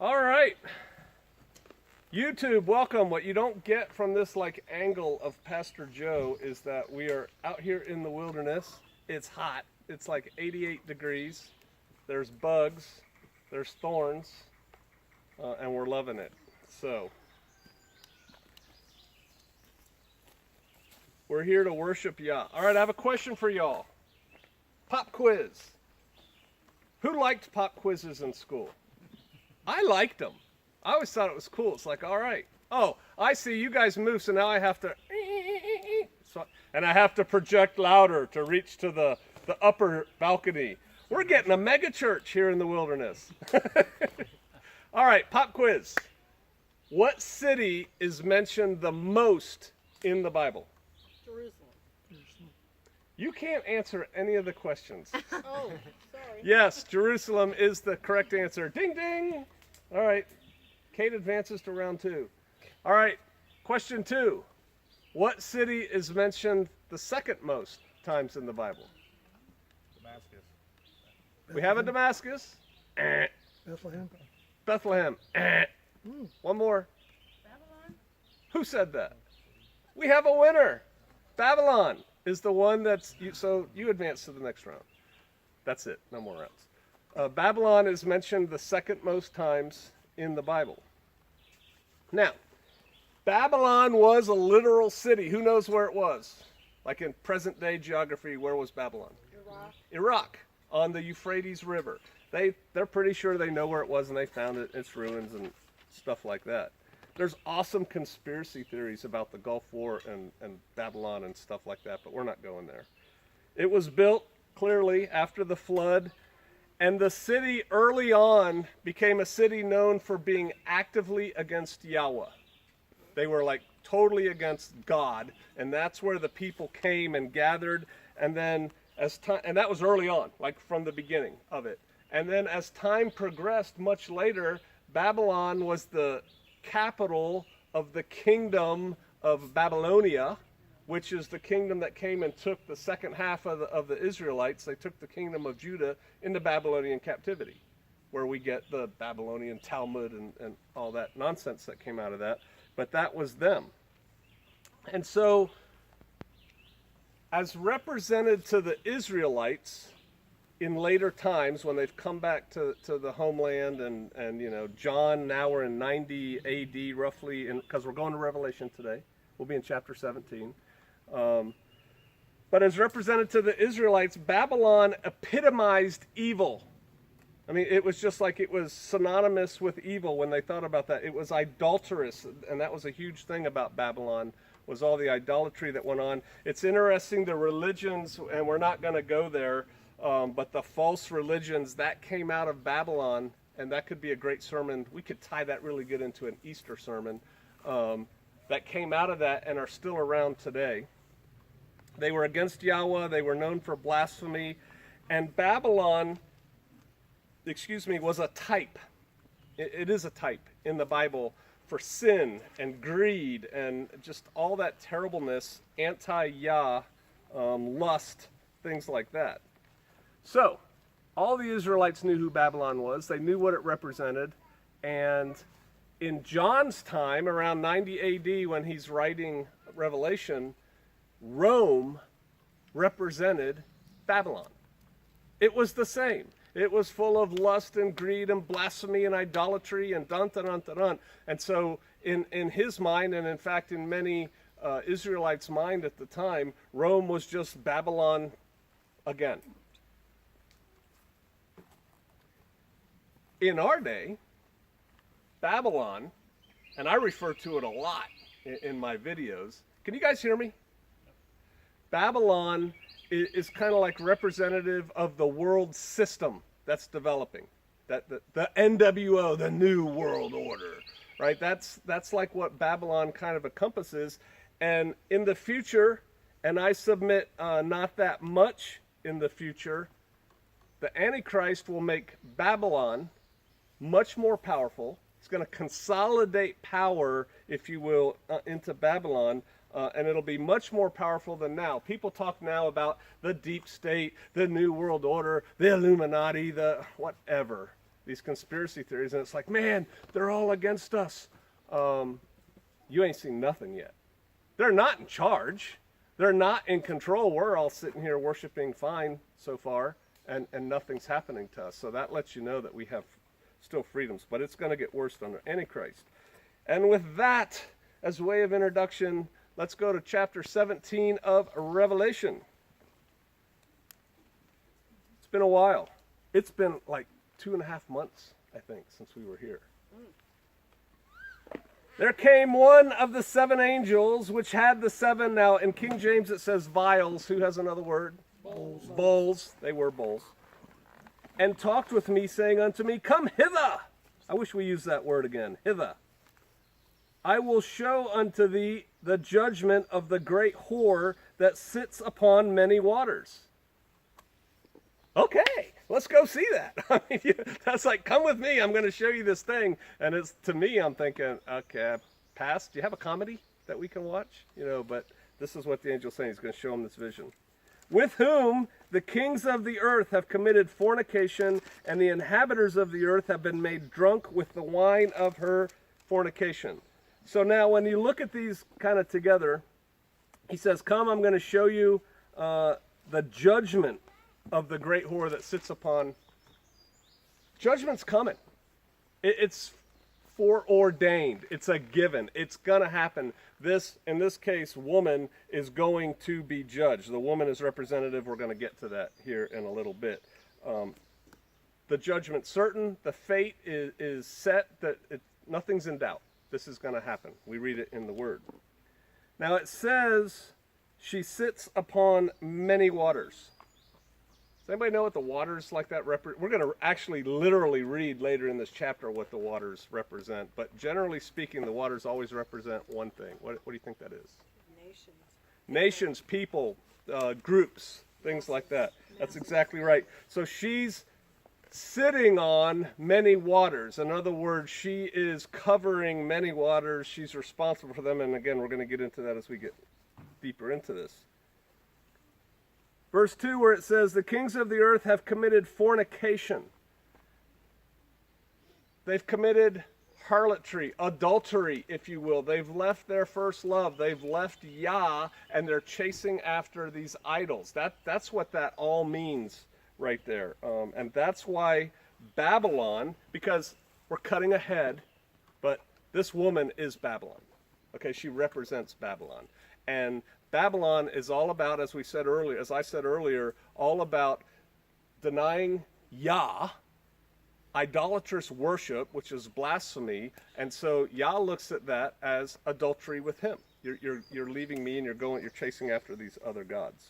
All right. YouTube, welcome. What you don't get from this angle of Pastor Joe is that we are out here in the wilderness. It's hot. It's like 88 degrees. There's bugs. There's thorns. And we're loving it. So, we're here to worship Yah. All right, I have a question for y'all. Pop quiz. Who liked pop quizzes in school? I liked them. I always thought it was cool. It's like, all right. Oh, I see you guys move, so now I have to... and I have to project louder to reach to the upper balcony. We're getting a mega church here in the wilderness. All right, pop quiz. What city is mentioned the most in the Bible? Jerusalem. You can't answer any of the questions. Oh, sorry. Yes, Jerusalem is the correct answer. Ding, ding. All right. Kate advances to round 2. All right. Question 2. What city is mentioned the second most times in the Bible? Damascus. We have a Damascus. Bethlehem. Bethlehem. One more. Babylon? Who said that? We have a winner. Babylon is the one that's... So you advance to the next round. That's it. No more rounds. Babylon is mentioned the second most times in the Bible. Now, Babylon was a literal city. Who knows where it was? Like in present-day geography, where was Babylon? Iraq. Iraq, on the Euphrates River. They're pretty sure they know where it was, and they found its ruins and stuff like that. There's awesome conspiracy theories about the Gulf War and Babylon and stuff like that, but we're not going there. It was built, clearly, after the flood, and the city early on became a city known for being actively against Yahweh. They were totally against God, and that's where the people came and gathered, and then and that was early on, from the beginning of it. And then as time progressed, much later, Babylon was the capital of the kingdom of Babylonia, which is the kingdom that came and took the second half of the Israelites. They took the kingdom of Judah into Babylonian captivity, where we get the Babylonian Talmud and all that nonsense that came out of that. But that was them. And so, as represented to the Israelites in later times, when they've come back to the homeland, and John, now we're in 90 AD roughly, because we're going to Revelation today. We'll be in chapter 17. But as represented to the Israelites, Babylon epitomized evil. I mean, it was just it was synonymous with evil when they thought about that. It was idolatrous, and that was a huge thing about Babylon, was all the idolatry that went on. It's interesting, the religions, and we're not going to go there, but the false religions, that came out of Babylon, and that could be a great sermon. We could tie that really good into an Easter sermon. That came out of that and are still around today. They were against Yahweh. They were known for blasphemy. And Babylon, was a type. It is a type in the Bible for sin and greed and just all that terribleness, anti-Yah, lust, things like that. So, all the Israelites knew who Babylon was. They knew what it represented. And in John's time, around 90 AD, when he's writing Revelation, Rome represented Babylon. It was the same. It was full of lust and greed and blasphemy and idolatry and dun-dun-dun-dun-dun. And so in his mind, and in fact in many Israelites' mind at the time, Rome was just Babylon again. In our day, Babylon, and I refer to it a lot in my videos. Can you guys hear me? Babylon is kind of representative of the world system that's developing. The NWO, the New World Order, right? That's what Babylon kind of encompasses. And in the future, and I submit not that much in the future, the Antichrist will make Babylon much more powerful. It's going to consolidate power, if you will, into Babylon, and it'll be much more powerful than now. People talk now about the deep state, the New World Order, the Illuminati, the whatever. these conspiracy theories, and it's like, man, they're all against us. You ain't seen nothing yet. They're not in charge. They're not in control. We're all sitting here worshiping fine so far, and nothing's happening to us. So that lets you know that we have still freedoms, but it's going to get worse under Antichrist. And with that, as a way of introduction, let's go to chapter 17 of Revelation. It's been a while. It's been like 2.5 months, I think, since we were here. There came one of the 7 angels, which had the 7, now in King James it says vials. Who has another word? Bowls. Bowls. They were bowls. And talked with me, saying unto me, come hither. I wish we used that word again, hither. I will show unto thee the judgment of the great whore that sits upon many waters. Okay, let's go see that. I mean, that's like, come with me. I'm going to show you this thing. And it's, to me, I'm thinking, okay, pass. Do you have a comedy that we can watch? But this is what the angel's saying. He's going to show him this vision. With whom the kings of the earth have committed fornication, and the inhabitants of the earth have been made drunk with the wine of her fornication. So now when you look at these kind of together, he says, come, I'm going to show you the judgment of the great whore that sits upon. Judgment's coming. It's foreordained. It's a given. It's going to happen. This, in this case, woman is going to be judged. The woman is representative. We're going to get to that here in a little bit. The judgment's certain. The fate is set. That nothing's in doubt. This is going to happen. We read it in the Word. Now it says she sits upon many waters. Does anybody know what the waters like that represent? We're going to actually literally read later in this chapter what the waters represent. But generally speaking, the waters always represent one thing. What do you think that is? Nations. Nations, people, groups, things like that. That's exactly right. So she's sitting on many waters. In other words, she is covering many waters. She's responsible for them. And again, we're going to get into that as we get deeper into this. Verse 2, where it says, the kings of the earth have committed fornication. They've committed harlotry, adultery, if you will. They've left their first love. They've left Yah, and they're chasing after these idols. That's what that all means right there. And that's why Babylon, because we're cutting ahead, but this woman is Babylon. Okay, she represents Babylon. And Babylon is all about, as I said earlier, all about denying Yah, idolatrous worship, which is blasphemy, and so Yah looks at that as adultery with him. You're leaving me and you're chasing after these other gods.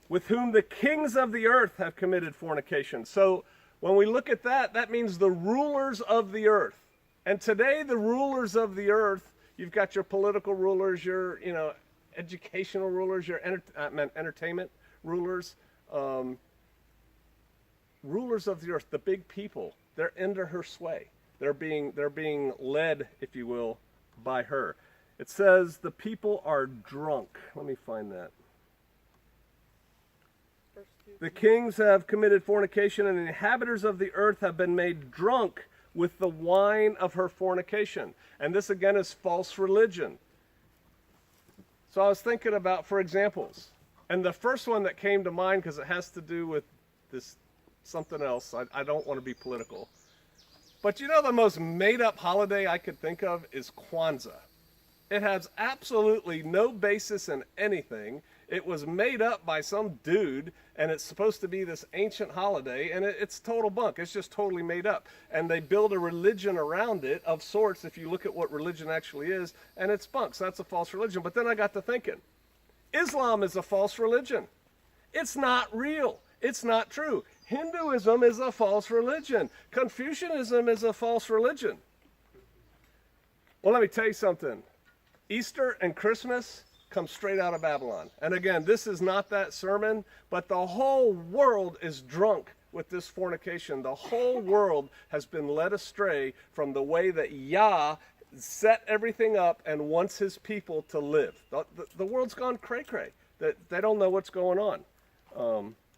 With whom the kings of the earth have committed fornication. So when we look at that, that means the rulers of the earth. And today, the rulers of the earth, you've got your political rulers, your educational rulers, your entertainment rulers, rulers of the earth, the big people. They're under her sway. They're being led, if you will, by her. It says the people are drunk. Let me find that. The kings have committed fornication, and the inhabitants of the earth have been made drunk with the wine of her fornication. And this, again, is false religion. So I was thinking about, for examples, and the first one that came to mind, because it has to do with this something else. I don't want to be political. But the most made-up holiday I could think of is Kwanzaa. It has absolutely no basis in anything. It was made up by some dude, and it's supposed to be this ancient holiday, and it's total bunk. It's just totally made up. And they build a religion around it of sorts, if you look at what religion actually is, and it's bunk. So that's a false religion. But then I got to thinking, Islam is a false religion. It's not real. It's not true. Hinduism is a false religion. Confucianism is a false religion. Well, let me tell you something. Easter and Christmas come straight out of Babylon. And again, this is not that sermon, but the whole world is drunk with this fornication. The whole world has been led astray from the way that Yah set everything up and wants his people to live. The world's gone cray-cray. that they don't know what's going on.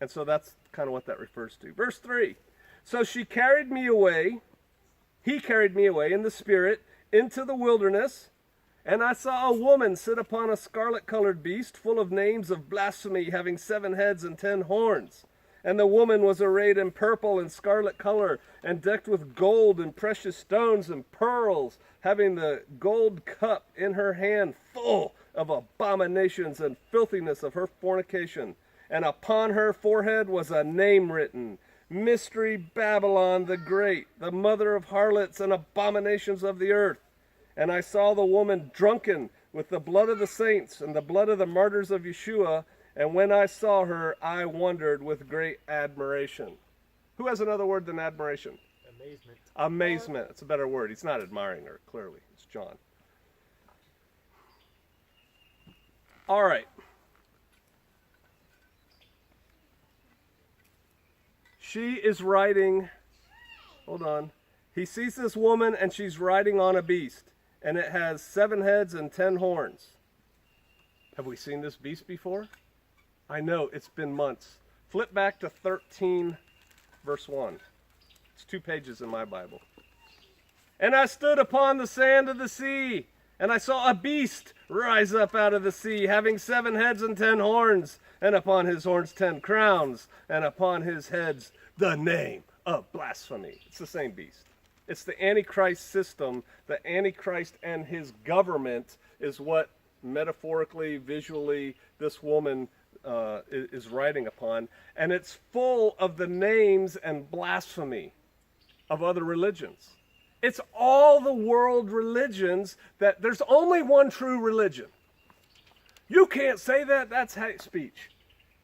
And so that's kind of what that refers to. Verse 3. So he carried me away in the spirit into the wilderness, and I saw a woman sit upon a scarlet-colored beast full of names of blasphemy, having 7 heads and 10 horns. And the woman was arrayed in purple and scarlet color, and decked with gold and precious stones and pearls, having the gold cup in her hand full of abominations and filthiness of her fornication. And upon her forehead was a name written, Mystery Babylon the Great, the mother of harlots and abominations of the earth. And I saw the woman drunken with the blood of the saints and the blood of the martyrs of Yeshua. And when I saw her, I wondered with great admiration. Who has another word than admiration? Amazement. Amazement. It's a better word. He's not admiring her, clearly. It's John. All right. She is riding, hold on. He sees this woman and she's riding on a beast, and it has 7 heads and 10 horns. Have we seen this beast before? I know, it's been months. Flip back to 13, verse 1. It's 2 pages in my Bible. And I stood upon the sand of the sea, and I saw a beast rise up out of the sea, having 7 heads and 10 horns, and upon his horns 10 crowns, and upon his heads the name of blasphemy. It's the same beast. It's the Antichrist system. The Antichrist and his government is what metaphorically, visually, this woman is writing upon. And it's full of the names and blasphemy of other religions. It's all the world religions that there's only one true religion. You can't say that. That's hate speech.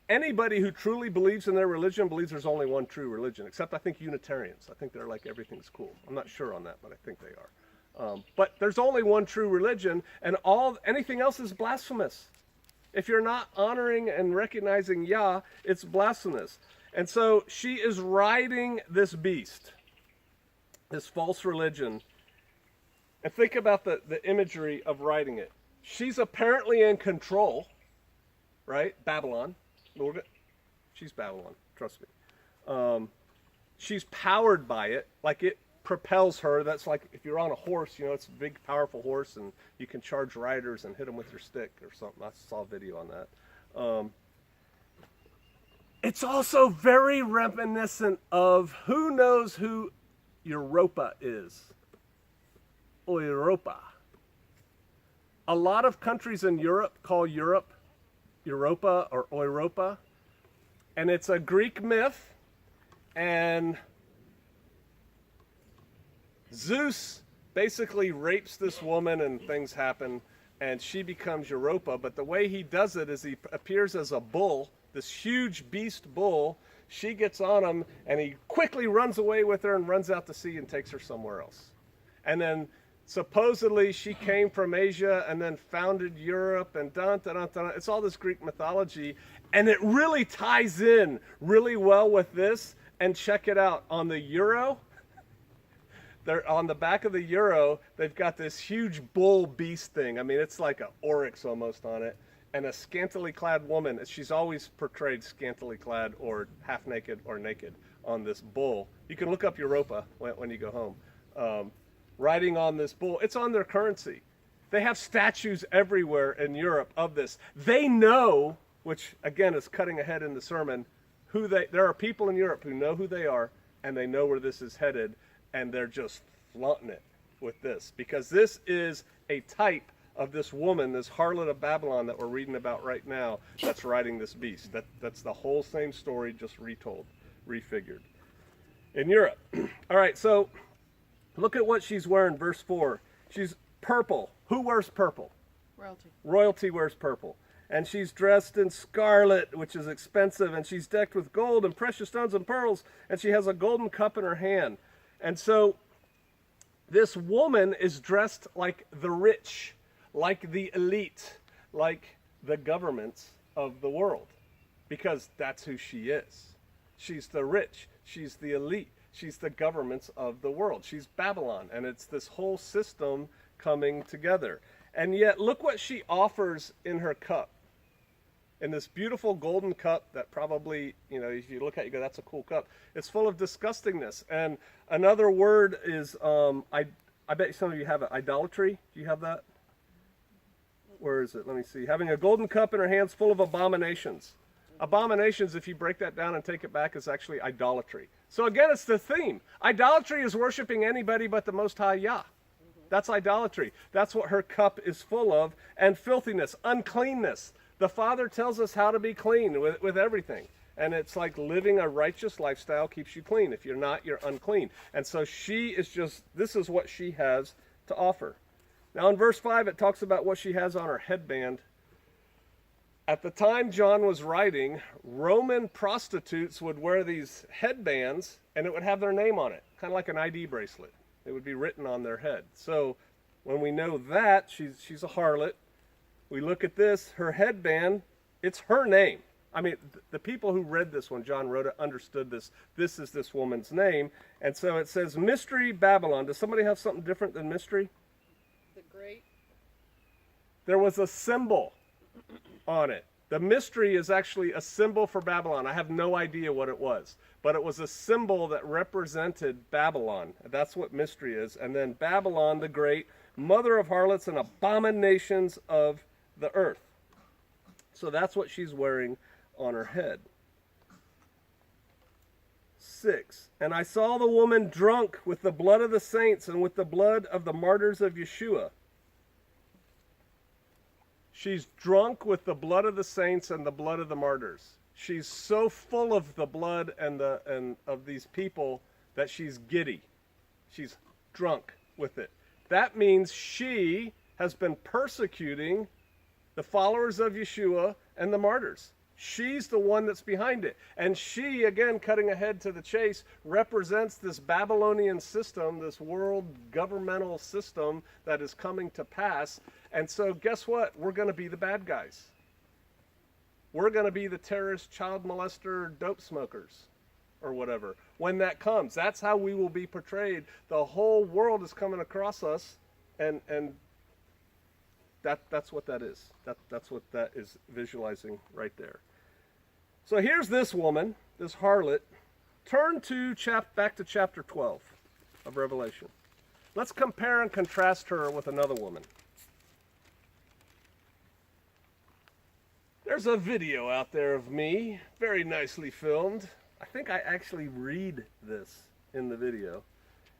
Anybody who truly believes in their religion believes there's only one true religion, except I think Unitarians. I think they're like everything's cool. I'm not sure on that, but I think they are. But there's only one true religion, and anything else is blasphemous. If you're not honoring and recognizing Yah, it's blasphemous. And so she is riding this beast, this false religion. And think about the imagery of riding it. She's apparently in control, right? Babylon. She's Babylon, trust me. She's powered by it, like it propels her. That's like if you're on a horse, it's a big, powerful horse, and you can charge riders and hit them with your stick or something. I saw a video on that. It's also very reminiscent of who knows who Europa is. Europa. A lot of countries in Europe call Europe Europa or Europa, and it's a Greek myth, and Zeus basically rapes this woman and things happen, and she becomes Europa, but the way he does it is he appears as a bull, this huge beast bull. She gets on him, and he quickly runs away with her and runs out to sea and takes her somewhere else. And then supposedly she came from Asia and then founded Europe and it's all this Greek mythology, and it really ties in really well with this. And check it out, on the euro, they're on the back of the euro, they've got this huge bull beast thing. I mean, it's like an oryx almost on it, and a scantily clad woman. She's always portrayed scantily clad or half naked or naked on this bull. You can look up Europa when you go home. Riding on this bull. It's on their currency. They have statues everywhere in Europe of this. They know, which again is cutting ahead in the sermon, there are people in Europe who know who they are, and they know where this is headed, and they're just flaunting it with this, because this is a type of this woman, this harlot of Babylon that we're reading about right now, that's riding this beast. That's the whole same story, just retold, refigured. In Europe. All right, so look at what she's wearing, verse 4. She's purple. Who wears purple? Royalty. Royalty wears purple. And she's dressed in scarlet, which is expensive, and she's decked with gold and precious stones and pearls, and she has a golden cup in her hand. And so this woman is dressed like the rich, like the elite, like the governments of the world, because that's who she is. She's the rich. She's the elite. She's the governments of the world. She's Babylon, and it's this whole system coming together. And yet, look what she offers in her cup. in this beautiful golden cup that probably, if you look at it, you go, that's a cool cup. It's full of disgustingness. And another word is, I bet some of you have it, idolatry. Do you have that? Where is it? Let me see. Having a golden cup in her hands full of abominations. Abominations, if you break that down and take it back, is actually idolatry. So again, it's the theme. Idolatry is worshiping anybody but the Most High Yah. That's idolatry. That's what her cup is full of. And filthiness, uncleanness. The Father tells us how to be clean with everything. And it's like living a righteous lifestyle keeps you clean. If you're not, you're unclean. And so this is what she has to offer. Now in verse 5, it talks about what she has on her headband. At the time John was writing, Roman prostitutes would wear these headbands, and it would have their name on it, kind of like an ID bracelet. It would be written on their head. So when we know that, she's a harlot. We look at this, her headband, it's her name. I mean, the people who read this when John wrote it understood this. This is this woman's name. And so it says, Mystery Babylon. Does somebody have something different than mystery? The great. There was a symbol on it. The mystery is actually a symbol for Babylon. I have no idea what it was, but it was a symbol that represented Babylon. That's what mystery is. And then Babylon the Great, mother of harlots and abominations of the earth. So that's what she's wearing on her head. 6. And I saw the woman drunk with the blood of the saints and with the blood of the martyrs of Yeshua. She's drunk with the blood of the saints and the blood of the martyrs. She's so full of the blood and of these people that she's giddy. She's drunk with it. That means she has been persecuting the followers of Yeshua and the martyrs. She's the one that's behind it. And she, again, cutting ahead to the chase, represents this Babylonian system, this world governmental system that is coming to pass. And so guess what? We're going to be the bad guys. We're going to be the terrorist, child molester, dope smokers, or whatever. When that comes, that's how we will be portrayed. The whole world is coming across us, and that's what that is. That's what that is visualizing right there. So here's this woman, this harlot. Turn to back to chapter 12 of Revelation. Let's compare and contrast her with another woman. There's a video out there of me, very nicely filmed. I think I actually read this in the video.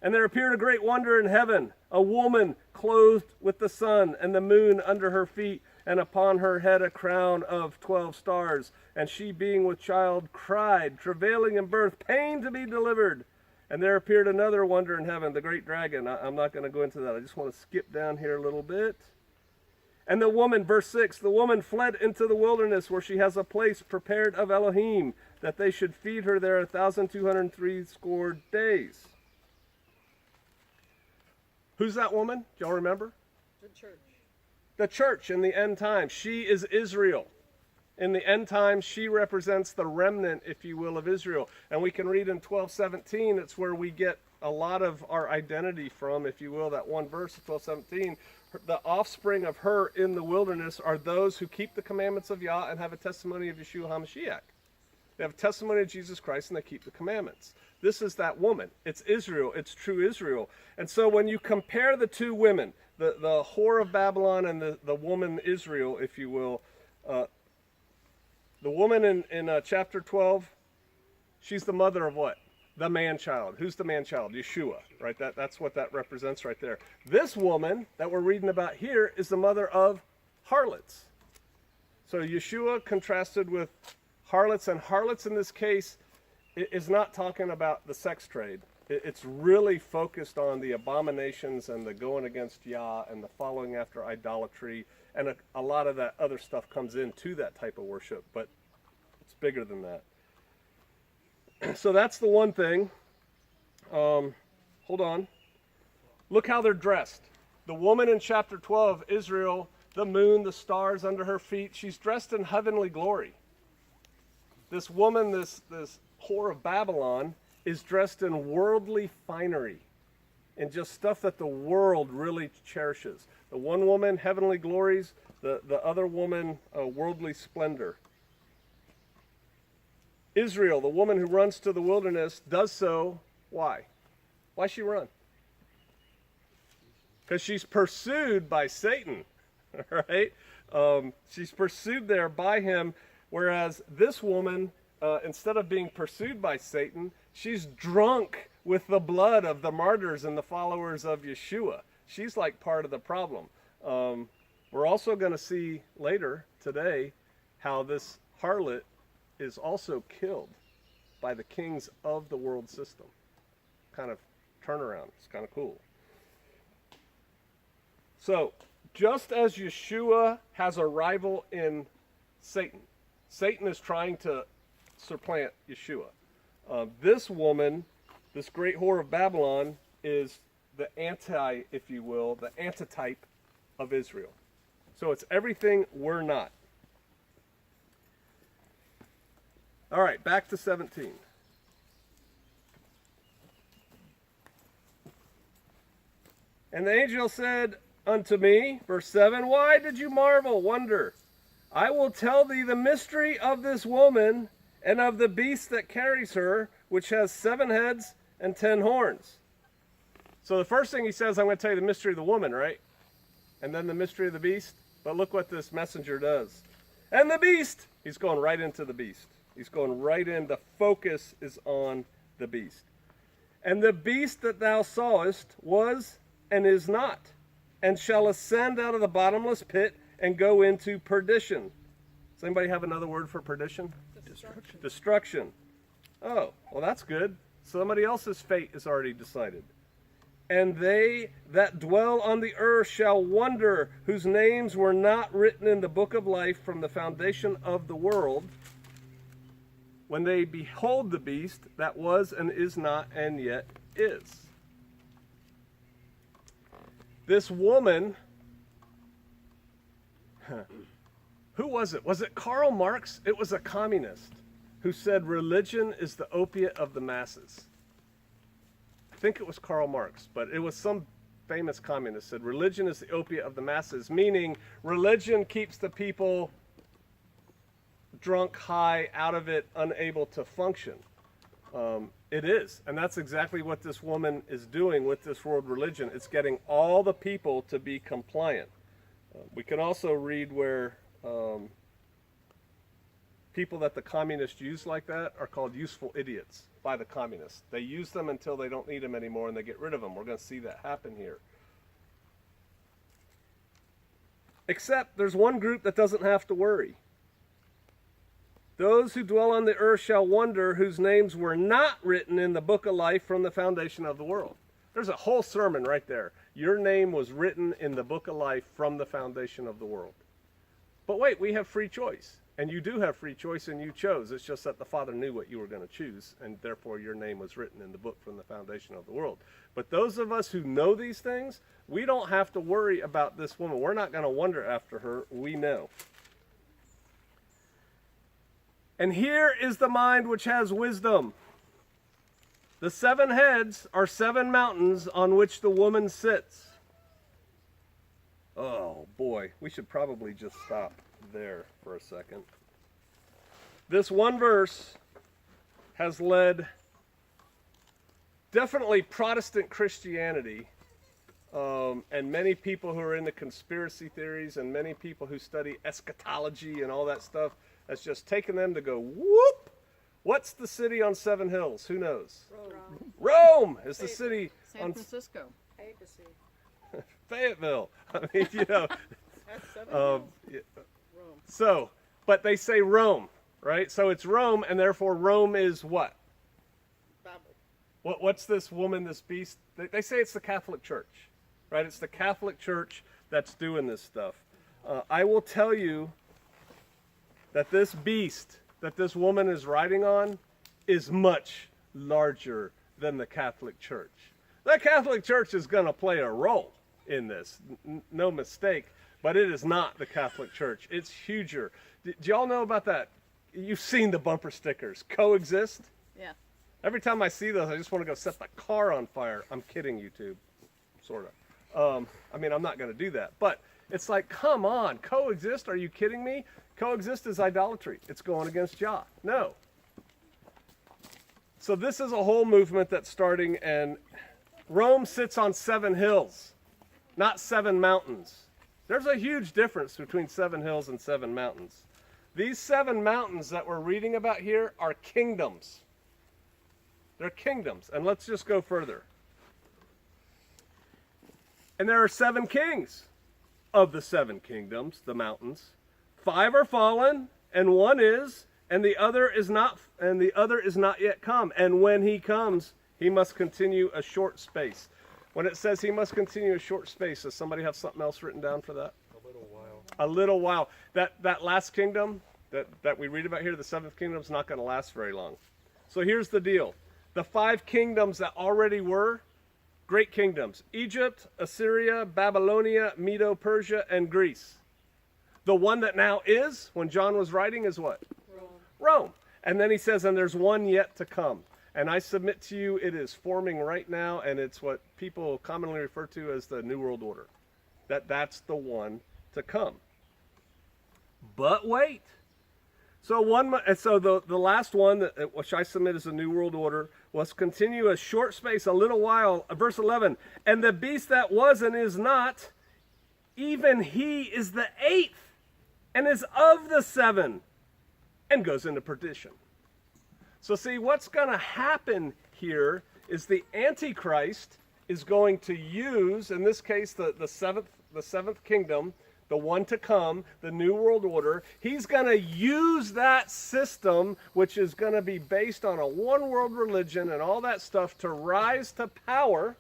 And there appeared a great wonder in heaven, a woman clothed with the sun and the moon under her feet, and upon her head a crown of 12 stars. And she, being with child, cried, travailing in birth, pain to be delivered. And there appeared another wonder in heaven, the great dragon. I'm not going to go into that. I just want to skip down here a little bit. And the woman, verse 6, the woman fled into the wilderness where she has a place prepared of Elohim, that they should feed her there 1,260 days. Who's that woman? Do y'all remember? The church. The church in the end times. She is Israel. In the end times, she represents the remnant, if you will, of Israel. And we can read in 12:17, it's where we get a lot of our identity from, if you will, that one verse, 12:17. The offspring of her in the wilderness are those who keep the commandments of Yah and have a testimony of Yeshua HaMashiach. They have a testimony of Jesus Christ and they keep the commandments. This is that woman. It's Israel. It's true Israel. And so when you compare the two women, the whore of Babylon and the woman Israel, if you will, the woman in chapter 12, she's the mother of what? The man-child. Who's the man-child? Yeshua, right? That's what that represents right there. This woman that we're reading about here is the mother of harlots. So Yeshua contrasted with harlots, and harlots in this case is not talking about the sex trade. It's really focused on the abominations and the going against Yah and the following after idolatry, and a lot of that other stuff comes into that type of worship, but it's bigger than that. So that's the one thing. Hold on. Look how they're dressed. The woman in chapter 12, Israel, the moon, the stars under her feet, she's dressed in heavenly glory. This woman, this whore of Babylon, is dressed in worldly finery, and just stuff that the world really cherishes. The one woman, heavenly glories. The other woman, worldly splendor. Israel, the woman who runs to the wilderness, does so. Why? Why she run? Because she's pursued by Satan, right? She's pursued there by him, whereas this woman, instead of being pursued by Satan, she's drunk with the blood of the martyrs and the followers of Yeshua. She's like part of the problem. We're also going to see later today how this harlot is also killed by the kings of the world system. Kind of turnaround. It's kind of cool. So, just as Yeshua has a rival in Satan, Satan is trying to supplant Yeshua. This woman, this great whore of Babylon, is the anti, if you will, the antitype of Israel. So it's everything we're not. All right, back to 17. And the angel said unto me, verse 7, why did you marvel, wonder? I will tell thee the mystery of this woman and of the beast that carries her, which has 7 heads and 10 horns. So the first thing he says, I'm going to tell you the mystery of the woman, right? And then the mystery of the beast. But look what this messenger does. And the beast, he's going right into the beast. He's going right in. The focus is on the beast. And the beast that thou sawest was and is not, and shall ascend out of the bottomless pit and go into perdition. Does anybody have another word for perdition? Destruction. Oh, well, that's good. Somebody else's fate is already decided. And they that dwell on the earth shall wonder, whose names were not written in the book of life from the foundation of the world, when they behold the beast that was and is not and yet is. This woman, who was it? Was it Karl Marx? It was a communist who said religion is the opiate of the masses. I think it was Karl Marx, but it was some famous communist said religion is the opiate of the masses, meaning religion keeps the people drunk, high, out of it, unable to function. It is, and that's exactly what this woman is doing with this world religion. It's getting all the people to be compliant. We can also read where people that the communists use like that are called useful idiots by the communists. They use them until they don't need them anymore and they get rid of them. We're going to see that happen here. Except there's one group that doesn't have to worry. Those who dwell on the earth shall wonder, whose names were not written in the book of life from the foundation of the world. There's a whole sermon right there. Your name was written in the book of life from the foundation of the world. But wait, we have free choice. And you do have free choice, and you chose. It's just that the Father knew what you were going to choose, and therefore your name was written in the book from the foundation of the world. But those of us who know these things, we don't have to worry about this woman. We're not going to wonder after her. We know. And here is the mind which has wisdom. The 7 heads are 7 mountains on which the woman sits. Oh boy, we should probably just stop there for a second. This one verse has led definitely Protestant Christianity and many people who are into conspiracy theories and many people who study eschatology and all that stuff, has just taken them to go, whoop! What's the city on 7 hills? Who knows? Rome is the city San on Francisco. Papacy. Fayetteville. I mean, you know. That's 7 hills. Yeah. Rome. So, but they say Rome, right? So it's Rome, and therefore Rome is what? Babel. What's this woman, this beast? They say it's the Catholic Church, right? It's the Catholic Church that's doing this stuff. I will tell you that this beast that this woman is riding on is much larger than the Catholic Church. The Catholic Church is going to play a role in this, no mistake, but it is not the Catholic Church. It's huger. Do y'all know about that? You've seen the bumper stickers, coexist? Yeah. Every time I see those, I just want to go set the car on fire. I'm kidding, YouTube, sort of. I mean, I'm not going to do that, but it's like, come on, coexist? Are you kidding me? Coexist is idolatry. It's going against Jah. No. So this is a whole movement that's starting, and Rome sits on 7 hills, not 7 mountains. There's a huge difference between 7 hills and 7 mountains. These 7 mountains that we're reading about here are kingdoms. They're kingdoms. And let's just go further. And there are 7 kings of the 7 kingdoms, the mountains. 5 are fallen, and 1 is, and the other is not yet come. And when he comes, he must continue a short space. When it says he must continue a short space, does somebody have something else written down for that? A little while. A little while. That last kingdom that we read about here, the 7th kingdom, is not going to last very long. So here's the deal. The 5 kingdoms that already were great kingdoms: Egypt, Assyria, Babylonia, Medo-Persia, and Greece. The one that now is, when John was writing, is what? Rome. And then he says, and there's one yet to come. And I submit to you, it is forming right now, and it's what people commonly refer to as the New World Order. That's the one to come. But wait. So the last one, which I submit as the New World Order, was continue a short space, a little while. Verse 11, and the beast that was and is not, even he is the 8th, and is of the 7, and goes into perdition. So see, what's going to happen here is the Antichrist is going to use, in this case, the seventh kingdom, the one to come, the New World Order. He's going to use that system, which is going to be based on a one-world religion and all that stuff, to rise to power.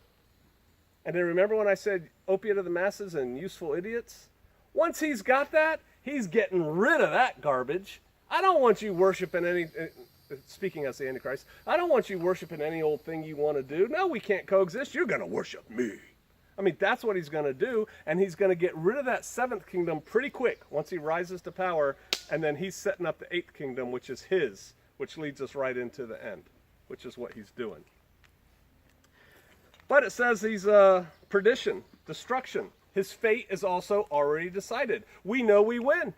And then remember when I said opiate of the masses and useful idiots? Once he's got that, he's getting rid of that garbage. I don't want you worshiping any... Speaking as the Antichrist, I don't want you worshiping any old thing you want to do. No, we can't coexist. You're going to worship me. I mean, that's what he's going to do, and he's going to get rid of that 7th kingdom pretty quick once he rises to power, and then he's setting up the 8th kingdom, which is his, which leads us right into the end, which is what he's doing. But it says he's perdition, destruction. His fate is also already decided. We know we win.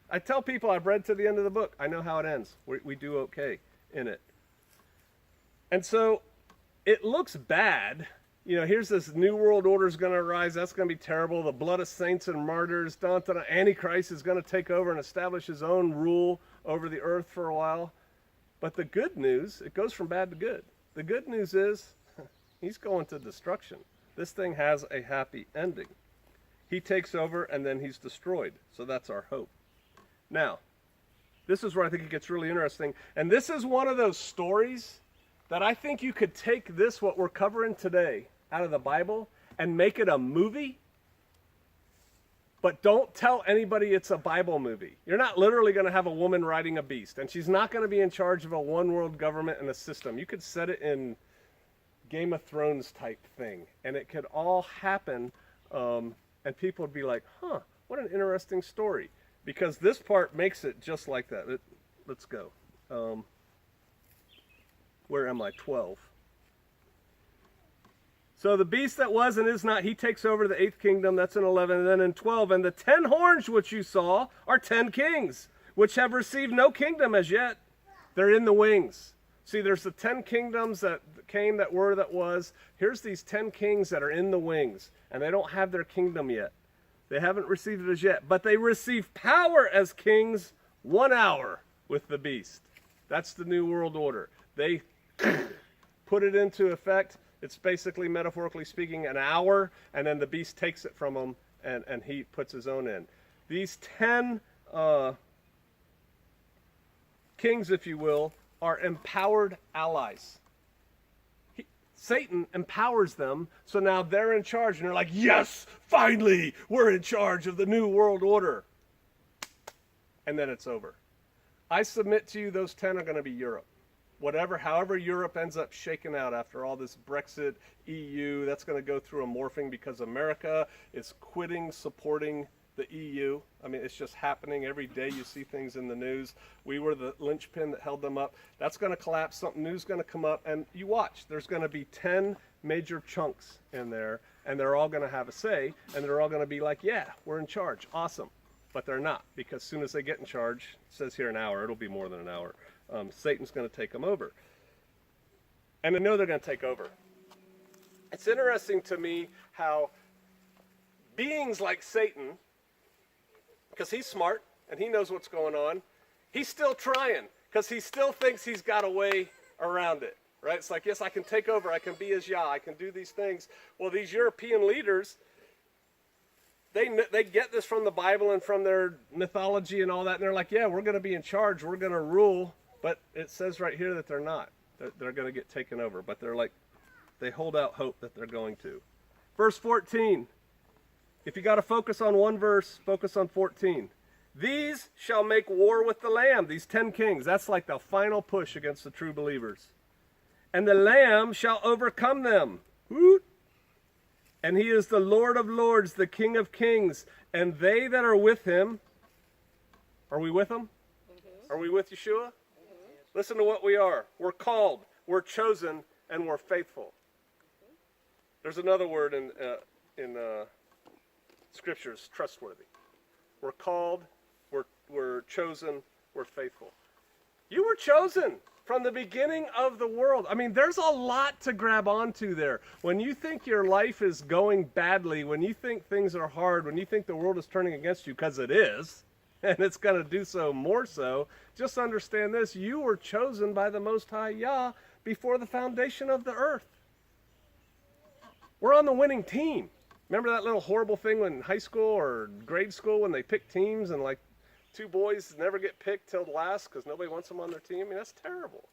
I tell people I've read to the end of the book. I know how it ends. We do okay in it. And so it looks bad. You know, here's this New World Order is going to arise. That's going to be terrible. The blood of saints and martyrs. Antichrist is going to take over and establish his own rule over the earth for a while. But the good news, it goes from bad to good. The good news is he's going to destruction. This thing has a happy ending. He takes over and then he's destroyed. So that's our hope. Now, this is where I think it gets really interesting. And this is one of those stories that I think you could take this, what we're covering today, out of the Bible and make it a movie. But don't tell anybody it's a Bible movie. You're not literally going to have a woman riding a beast. And she's not going to be in charge of a one-world government and a system. You could set it in Game of Thrones type thing. And it could all happen. And people would be like, huh, what an interesting story. Because this part makes it just like that. Let's go. Where am I? 12. So the beast that was and is not, he takes over the 8th kingdom. That's in 11. And then in 12, and the 10 horns which you saw are 10 kings, which have received no kingdom as yet. They're in the wings. See, there's the 10 kingdoms that came, that were, that was. Here's these 10 kings that are in the wings, and they don't have their kingdom yet. They haven't received it as yet, but they receive power as kings 1 hour with the beast. That's the New World Order. They put it into effect. It's basically, metaphorically speaking, an hour, and then the beast takes it from them, and he puts his own in. These 10 kings, if you will, are empowered allies. Satan empowers them, so now they're in charge, and they're like, yes, finally, we're in charge of the New World Order. And then it's over. I submit to you, those 10 are going to be Europe. However Europe ends up shaking out after all this Brexit, EU, that's going to go through a morphing because America is quitting supporting the EU. I mean, it's just happening every day. You see things in the news. We were the linchpin that held them up. That's going to collapse. Something new is going to come up. And you watch. There's going to be 10 major chunks in there. And they're all going to have a say. And they're all going to be like, yeah, we're in charge. Awesome. But they're not. Because as soon as they get in charge, it says here an hour. It'll be more than an hour. Satan's going to take them over. And I know they're going to take over. It's interesting to me how beings like Satan, because he's smart and he knows what's going on, he's still trying because he still thinks he's got a way around it, right? It's like, yes, I can take over. I can be as Yah. I can do these things. Well, these European leaders, they get this from the Bible and from their mythology and all that, and they're like, yeah, we're going to be in charge. We're going to rule. But it says right here that they're not. They're going to get taken over. But they're like, they hold out hope that they're going to. Verse 14. If you got to focus on one verse, focus on 14. These shall make war with the Lamb, these 10 kings. That's like the final push against the true believers. And the Lamb shall overcome them. Woot! And he is the Lord of lords, the King of kings. And they that are with him, are we with him? Mm-hmm. Are we with Yeshua? Mm-hmm. Listen to what we are. We're called, we're chosen, and we're faithful. Mm-hmm. There's another word in Scriptures, trustworthy. We're called, we're chosen, we're faithful. You were chosen from the beginning of the world. I mean, there's a lot to grab onto there. When you think your life is going badly, when you think things are hard, when you think the world is turning against you, because it is, and it's going to do so more so, just understand this. You were chosen by the Most High Yah before the foundation of the earth. We're on the winning team. Remember that little horrible thing in high school or grade school when they pick teams and like two boys never get picked till last because nobody wants them on their team? I mean, that's terrible.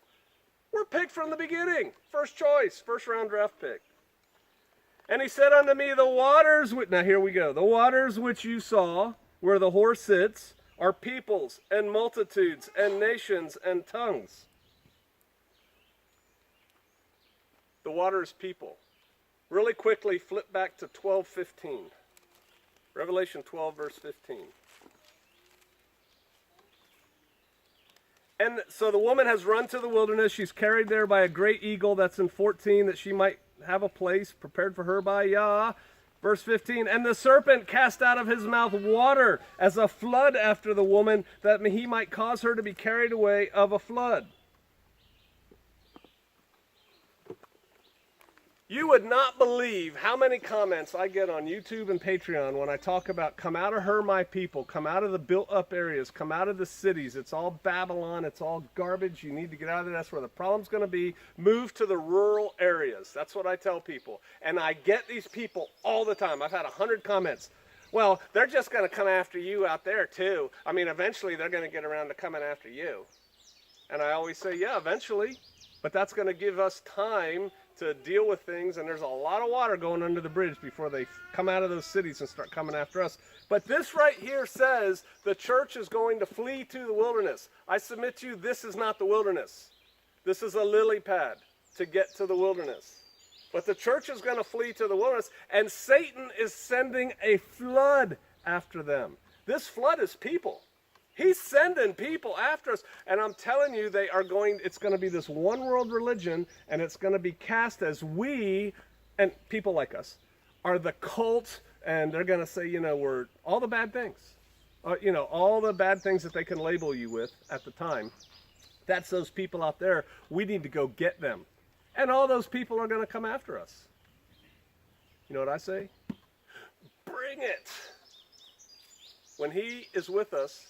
We're picked from the beginning. First choice, first round draft pick. And he said unto me, the waters, now here we go. The waters which you saw where the whore sits are peoples and multitudes and nations and tongues. The water is people. Really quickly, flip back to 12:15. Revelation 12, verse 15. And so the woman has run to the wilderness. She's carried there by a great eagle. That's in 14, that she might have a place prepared for her by Yah. Verse 15, and the serpent cast out of his mouth water as a flood after the woman, that he might cause her to be carried away of a flood. You would not believe how many comments I get on YouTube and Patreon when I talk about come out of her, my people, come out of the built-up areas, come out of the cities. It's all Babylon. It's all garbage. You need to get out of there. That's where the problem's going to be. Move to the rural areas. That's what I tell people. And I get these people all the time. I've had 100 comments. Well, they're just going to come after you out there, too. I mean, eventually they're going to get around to coming after you. And I always say, yeah, eventually. But that's going to give us time to deal with things, and there's a lot of water going under the bridge before they come out of those cities and start coming after us. But this right here says the church is going to flee to the wilderness. I submit to you, this is not the wilderness. This is a lily pad to get to the wilderness. But the church is going to flee to the wilderness, and Satan is sending a flood after them. This flood is people. He's sending people after us. And I'm telling you, it's going to be this one world religion, and it's going to be cast as we, and people like us, are the cult, and they're going to say, we're all the bad things. All the bad things that they can label you with at the time. That's those people out there. We need to go get them. And all those people are going to come after us. You know what I say? Bring it. When he is with us,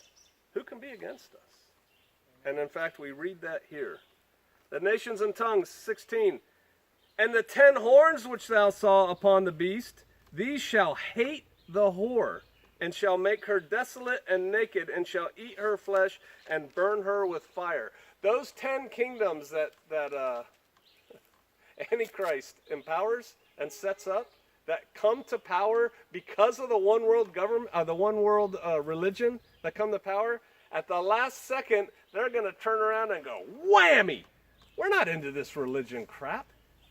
who can be against us? And in fact, we read that here. The nations and tongues, 16. And the 10 horns which thou saw upon the beast, these shall hate the whore, and shall make her desolate and naked, and shall eat her flesh, and burn her with fire. Those 10 kingdoms that Antichrist empowers and sets up, that come to power because of the one world government, the one world religion that come to power, at the last second, they're going to turn around and go, whammy! We're not into this religion crap.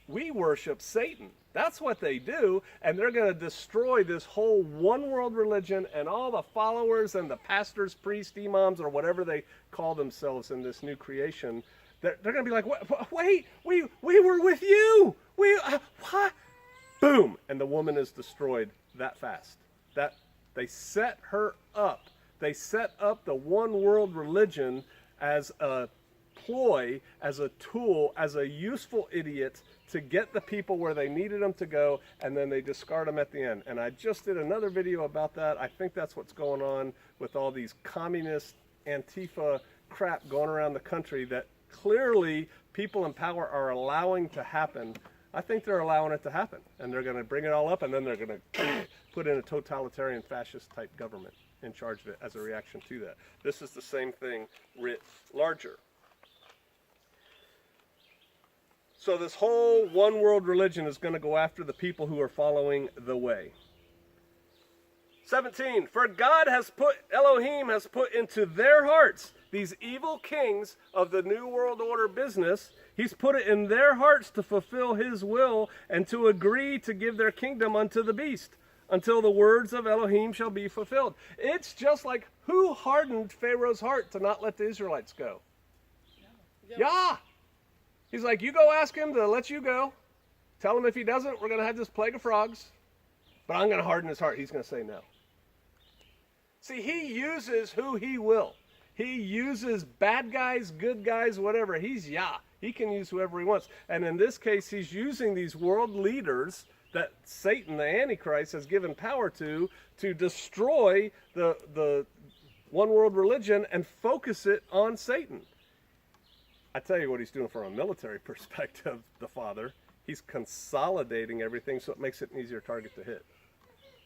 We worship Satan. That's what they do, and they're going to destroy this whole one world religion and all the followers and the pastors, priests, imams, or whatever they call themselves in this new creation. They're going to be like, wait, we were with you. What? Boom, and the woman is destroyed that fast. That they set her up. They set up the one world religion as a ploy, as a tool, as a useful idiot to get the people where they needed them to go, and then they discard them at the end. And I just did another video about that. I think that's what's going on with all these communist Antifa crap going around the country that clearly people in power are allowing to happen. I think they're allowing it to happen, and they're going to bring it all up, and then they're going to put in a totalitarian fascist type government in charge of it as a reaction to that. This is the same thing writ larger. So this whole one world religion is going to go after the people who are following the way. 17, for God has put, Elohim has put into their hearts, these evil kings of the New World Order business, he's put it in their hearts to fulfill his will and to agree to give their kingdom unto the beast until the words of Elohim shall be fulfilled. It's just like, who hardened Pharaoh's heart to not let the Israelites go? Yah! He's like, you go ask him to let you go. Tell him if he doesn't, we're going to have this plague of frogs. But I'm going to harden his heart. He's going to say no. See, he uses who he will. He uses bad guys, good guys, whatever. He's Yah. He can use whoever he wants. And in this case, he's using these world leaders that Satan, the Antichrist, has given power to destroy the one world religion and focus it on Satan. I tell you what he's doing from a military perspective, the Father. He's consolidating everything so it makes it an easier target to hit.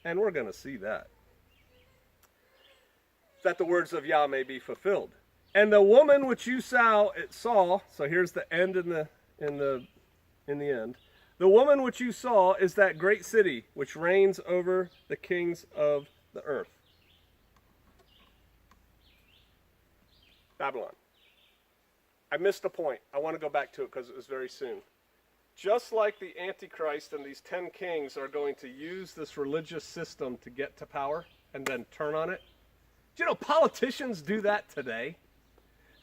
And we're going to see that. That the words of Yah may be fulfilled. And the woman which you saw, so here's the end in the end. The woman which you saw is that great city which reigns over the kings of the earth. Babylon. I missed a point. I want to go back to it because it was very soon. Just like the Antichrist and these 10 kings are going to use this religious system to get to power and then turn on it. Do you know politicians do that today?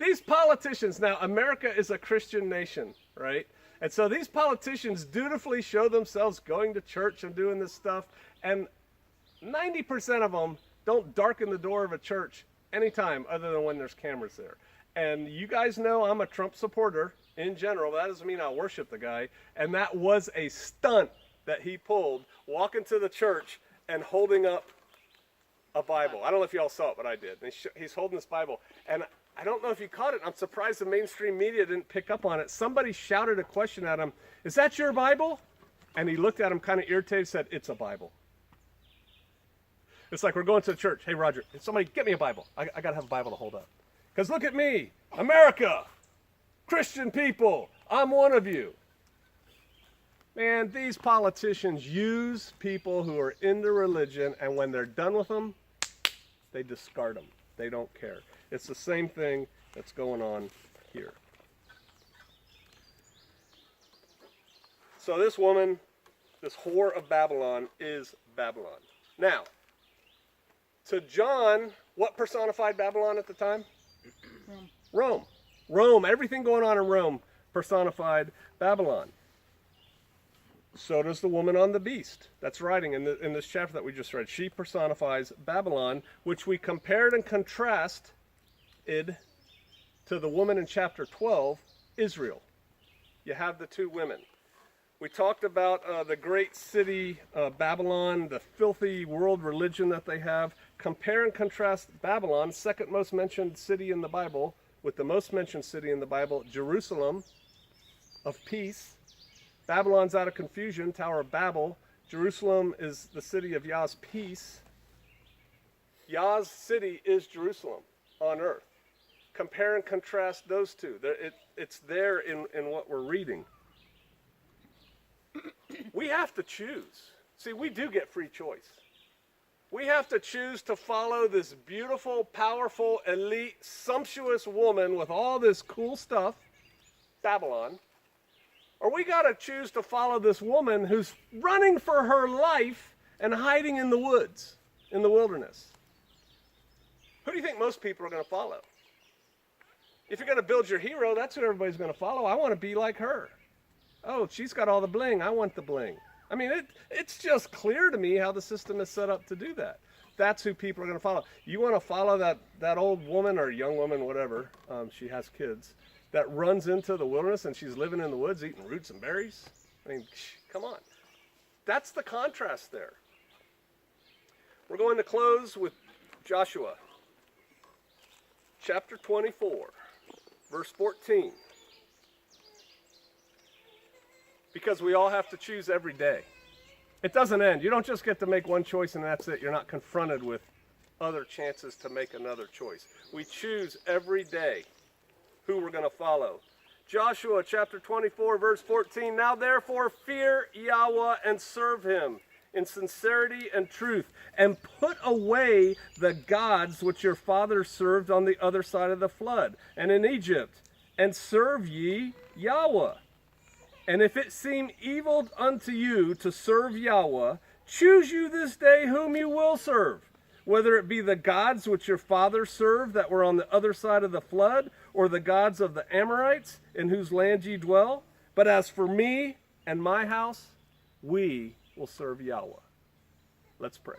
These politicians, now America is a Christian nation, right? And so these politicians dutifully show themselves going to church and doing this stuff, and 90% of them don't darken the door of a church anytime other than when there's cameras there. And you guys know I'm a Trump supporter in general. That doesn't mean I worship the guy. And that was a stunt that he pulled, walking to the church and holding up a Bible. I don't know if y'all saw it, but I did. And he's holding this Bible. And I don't know if you caught it. I'm surprised the mainstream media didn't pick up on it. Somebody shouted a question at him, "Is that your Bible?" And he looked at him kind of irritated, said, "It's a Bible." It's like we're going to the church. "Hey, Roger, somebody get me a Bible. I got to have a Bible to hold up. Because look at me, America, Christian people, I'm one of you." Man, these politicians use people who are into religion, and when they're done with them, they discard them. They don't care. It's the same thing that's going on here. So this woman, this whore of Babylon, is Babylon. Now, to John, what personified Babylon at the time? Rome. Rome. Everything going on in Rome personified Babylon. So does the woman on the beast that's riding in this chapter that we just read. She personifies Babylon, which we compared and contrasted to the woman in chapter 12, Israel. You have the two women. We talked about the great city, Babylon, the filthy world religion that they have. Compare and contrast Babylon, second most mentioned city in the Bible, with the most mentioned city in the Bible, Jerusalem, of peace. Babylon's out of confusion, Tower of Babel. Jerusalem is the city of Yah's peace. Yah's city is Jerusalem on earth. Compare and contrast those two. It's there in what we're reading. We have to choose. See, we do get free choice. We have to choose to follow this beautiful, powerful, elite, sumptuous woman with all this cool stuff, Babylon, or we got to choose to follow this woman who's running for her life and hiding in the woods, in the wilderness. Who do you think most people are going to follow? If you're going to build your hero, that's who everybody's going to follow. I want to be like her. Oh, she's got all the bling. I want the bling. I mean, it's just clear to me how the system is set up to do that. That's who people are going to follow. You want to follow that old woman or young woman, whatever, she has kids, that runs into the wilderness and she's living in the woods eating roots and berries? I mean, come on. That's the contrast there. We're going to close with Joshua chapter 24, verse 14. Because we all have to choose every day. It doesn't end. You don't just get to make one choice and that's it. You're not confronted with other chances to make another choice. We choose every day who we're going to follow. Joshua chapter 24, verse 14. Now therefore fear Yahweh and serve him in sincerity and truth, and put away the gods which your fathers served on the other side of the flood and in Egypt, and serve ye Yahweh. And if it seem evil unto you to serve Yahweh, choose you this day whom you will serve, whether it be the gods which your fathers served that were on the other side of the flood, or the gods of the Amorites in whose land ye dwell. But as for me and my house, we will serve Yahweh. Let's pray.